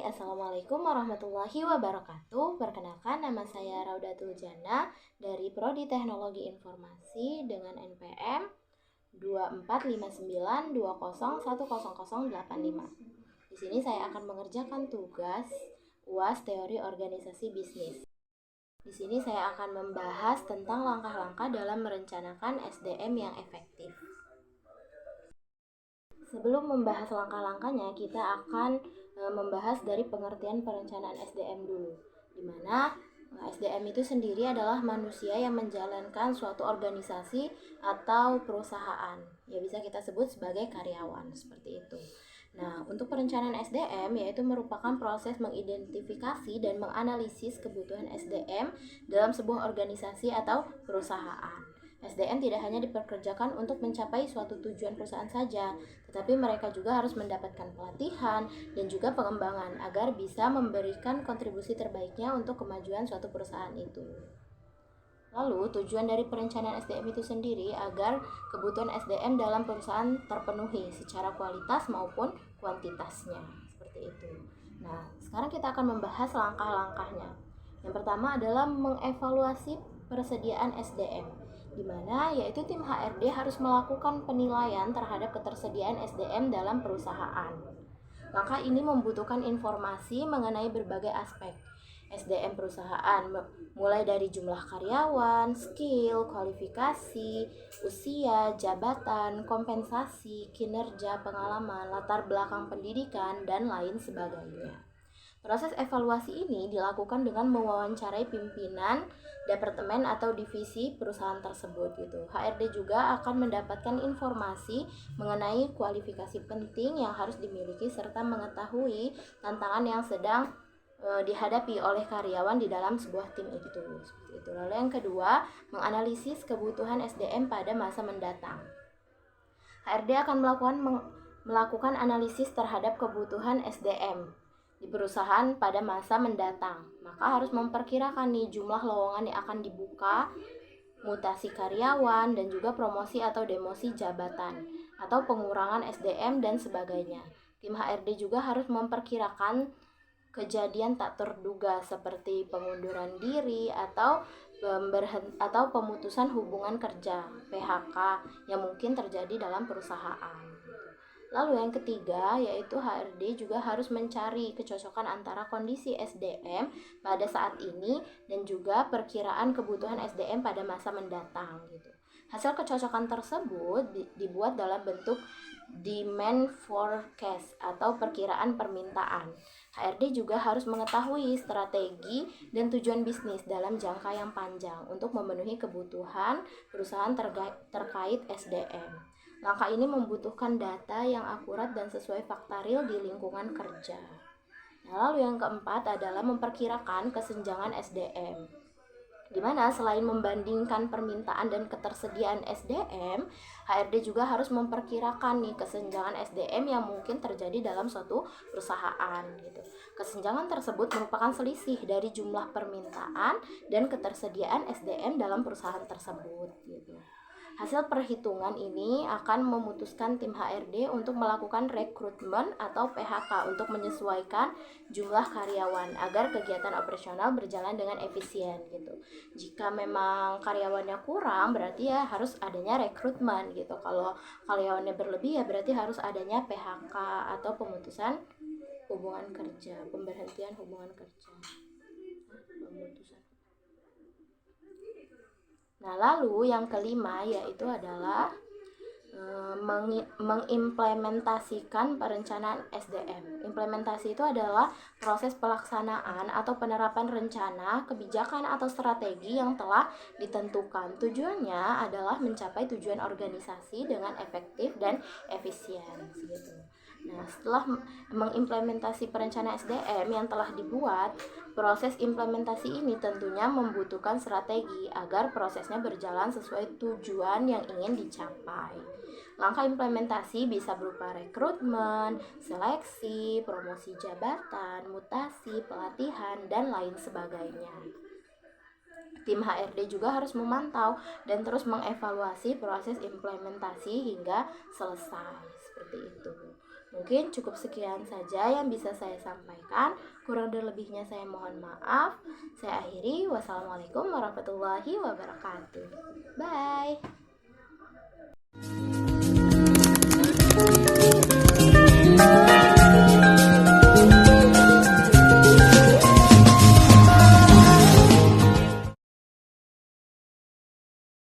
Assalamualaikum warahmatullahi wabarakatuh. Perkenalkan, nama saya Raudatul Jannah dari Prodi Teknologi Informasi dengan NPM 245920101085. Di sini saya akan mengerjakan tugas UAS Teori Organisasi Bisnis. Di sini saya akan membahas tentang langkah-langkah dalam merencanakan SDM yang efektif. Sebelum membahas langkah-langkahnya, kita akan membahas dari pengertian perencanaan SDM dulu, di mana SDM itu sendiri adalah manusia yang menjalankan suatu organisasi atau perusahaan. Ya, bisa kita sebut sebagai karyawan, seperti itu. Nah, untuk perencanaan SDM yaitu merupakan proses mengidentifikasi dan menganalisis kebutuhan SDM dalam sebuah organisasi atau perusahaan. SDM tidak hanya dipekerjakan untuk mencapai suatu tujuan perusahaan saja, tetapi mereka juga harus mendapatkan pelatihan dan juga pengembangan agar bisa memberikan kontribusi terbaiknya untuk kemajuan suatu perusahaan itu. Lalu, tujuan dari perencanaan SDM itu sendiri agar kebutuhan SDM dalam perusahaan terpenuhi secara kualitas maupun kuantitasnya, seperti itu. Nah, sekarang kita akan membahas langkah-langkahnya. Yang pertama adalah mengevaluasi persediaan SDM, di mana yaitu tim HRD harus melakukan penilaian terhadap ketersediaan SDM dalam perusahaan. Langkah ini membutuhkan informasi mengenai berbagai aspek SDM perusahaan, mulai dari jumlah karyawan, skill, kualifikasi, usia, jabatan, kompensasi, kinerja, pengalaman, latar belakang pendidikan, dan lain sebagainya. Proses evaluasi ini dilakukan dengan mewawancarai pimpinan departemen atau divisi perusahaan tersebut gitu. HRD juga akan mendapatkan informasi mengenai kualifikasi penting yang harus dimiliki serta mengetahui tantangan yang sedang dihadapi oleh karyawan di dalam sebuah tim itu. Seperti itu. Lalu yang kedua, menganalisis kebutuhan SDM pada masa mendatang. HRD akan melakukan analisis terhadap kebutuhan SDM di perusahaan pada masa mendatang. Maka harus memperkirakan nih jumlah lowongan yang akan dibuka, mutasi karyawan, dan juga promosi atau demosi jabatan, atau pengurangan SDM dan sebagainya. Tim HRD juga harus memperkirakan kejadian tak terduga seperti pengunduran diri atau pemutusan hubungan kerja (PHK) yang mungkin terjadi dalam perusahaan. Lalu yang ketiga yaitu HRD juga harus mencari kecocokan antara kondisi SDM pada saat ini dan juga perkiraan kebutuhan SDM pada masa mendatang gitu. Hasil kecocokan tersebut dibuat dalam bentuk demand forecast atau perkiraan permintaan. HRD juga harus mengetahui strategi dan tujuan bisnis dalam jangka yang panjang untuk memenuhi kebutuhan perusahaan terkait SDM. Langkah ini membutuhkan data yang akurat dan sesuai fakta real di lingkungan kerja. Nah, lalu yang keempat adalah memperkirakan kesenjangan SDM, di mana selain membandingkan permintaan dan ketersediaan SDM, HRD juga harus memperkirakan nih kesenjangan SDM yang mungkin terjadi dalam suatu perusahaan gitu. Kesenjangan tersebut merupakan selisih dari jumlah permintaan dan ketersediaan SDM dalam perusahaan tersebut gitu. Hasil perhitungan ini akan memutuskan tim HRD untuk melakukan rekrutmen atau PHK untuk menyesuaikan jumlah karyawan agar kegiatan operasional berjalan dengan efisien gitu. Jika memang karyawannya kurang, berarti ya harus adanya rekrutmen gitu. Kalau karyawannya berlebih ya berarti harus adanya PHK atau pemutusan hubungan kerja, pemberhentian hubungan kerja. Pemutusan. Nah, lalu yang kelima yaitu adalah mengimplementasikan perencanaan SDM. Implementasi itu adalah proses pelaksanaan atau penerapan rencana, kebijakan atau strategi yang telah ditentukan. Tujuannya adalah mencapai tujuan organisasi dengan efektif dan efisien gitu. Nah, setelah mengimplementasi perencanaan SDM yang telah dibuat, proses implementasi ini tentunya membutuhkan strategi agar prosesnya berjalan sesuai tujuan yang ingin dicapai. Langkah implementasi bisa berupa rekrutmen, seleksi, promosi jabatan, mutasi, pelatihan, dan lain sebagainya. Tim HRD juga harus memantau dan terus mengevaluasi proses implementasi hingga selesai, seperti itu. Mungkin cukup sekian saja yang bisa saya sampaikan. Kurang dan lebihnya saya mohon maaf. Saya akhiri. Wassalamualaikum warahmatullahi wabarakatuh. Bye.